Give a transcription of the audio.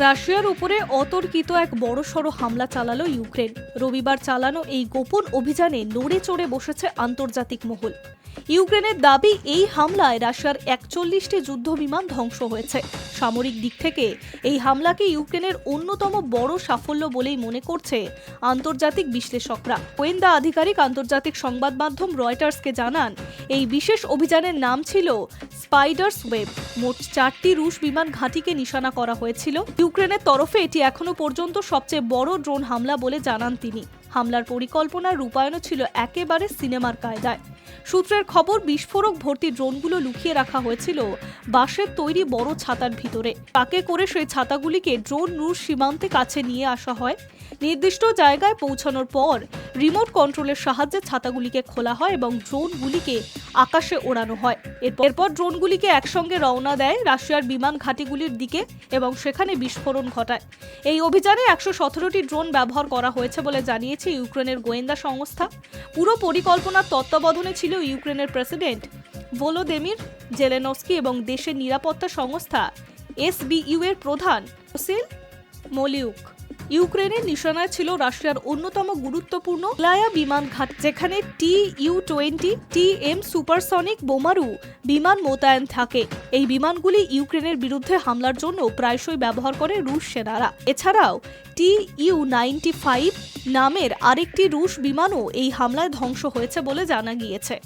রাশিয়ার উপরে অতর্কিত এক বড়সড় হামলা চালালো ইউক্রেন। রবিবার চালানো এই গোপন অভিযানে নড়ে চড়ে বসেছে আন্তর্জাতিক মহল। ইউক্রেনের দাবি, এই হামলায় রাশিয়ার 41টি যুদ্ধ বিমান ধ্বংস হয়েছে। সামরিক দিক থেকে এই হামলাকে ইউক্রেনের অন্যতম বড় সাফল্য বলেই মনে করছে আন্তর্জাতিক বিশ্লেষকরা। গোয়েন্দা আধিকারিক আন্তর্জাতিক সংবাদ মাধ্যম রয়টার্সকে জানান, এই বিশেষ অভিযানের নাম ছিল স্পাইডারস ওয়েব। মোট 4টি রুশ বিমান ঘাঁটিকে নিশানা করা হয়েছিল। ইউক্রেনের তরফে এটি এখনো পর্যন্ত সবচেয়ে বড় ড্রোন হামলা বলে জানান তিনি। হামলার পরিকল্পনার রূপায়ণ ছিল একেবারে সিনেমার কায়দায়। সূত্রের খবর, বিস্ফোরক ভর্তি ড্রোনগুলো লুকিয়ে রাখা হয়েছিল বাঁশের তৈরি বড় ছাতার ভিতরে। পাকে করে সেই ছাতাগুলিকে ড্রোন রুশ সীমান্তে কাছে নিয়ে আসা হয়। নির্দিষ্ট জায়গায় পৌঁছানোর পর রিমোট কন্ট্রোলের সাহায্যে ছাতাগুলিকে খোলা হয় এবং ড্রোনগুলিকে আকাশে ওড়ানো হয়। এরপর ড্রোনগুলিকে একসঙ্গে রওনা দেয় রাশিয়ার বিমান ঘাঁটিগুলির দিকে এবং সেখানে বিস্ফোরণ ঘটায়। এই অভিযানে 117টি ড্রোন ব্যবহার করা হয়েছে বলে জানিয়েছে ইউক্রেনের গোয়েন্দা সংস্থা। পুরো পরিকল্পনার তত্ত্বাবধানে ছিল ইউক্রেনের প্রেসিডেন্ট ভলোদিমির জেলেনস্কি এবং দেশের নিরাপত্তা সংস্থা এসবিইউ এর প্রধান ওসিল মলিউক। ইউক্রেনের নিশানায় ছিল রাশিয়ার অন্যতম গুরুত্বপূর্ণ লায়া বিমান ঘাট, যেখানে TU-20 TM সুপারসনিক বোমারু বিমান মোতায়েন থাকে। এই বিমানগুলি ইউক্রেনের বিরুদ্ধে হামলার জন্য প্রায়শই ব্যবহার করে রুশ সেনারা। এছাড়াও TU-95 নামের আরেকটি রুশ বিমানও এই হামলায় ধ্বংস হয়েছে বলে জানা গিয়েছে।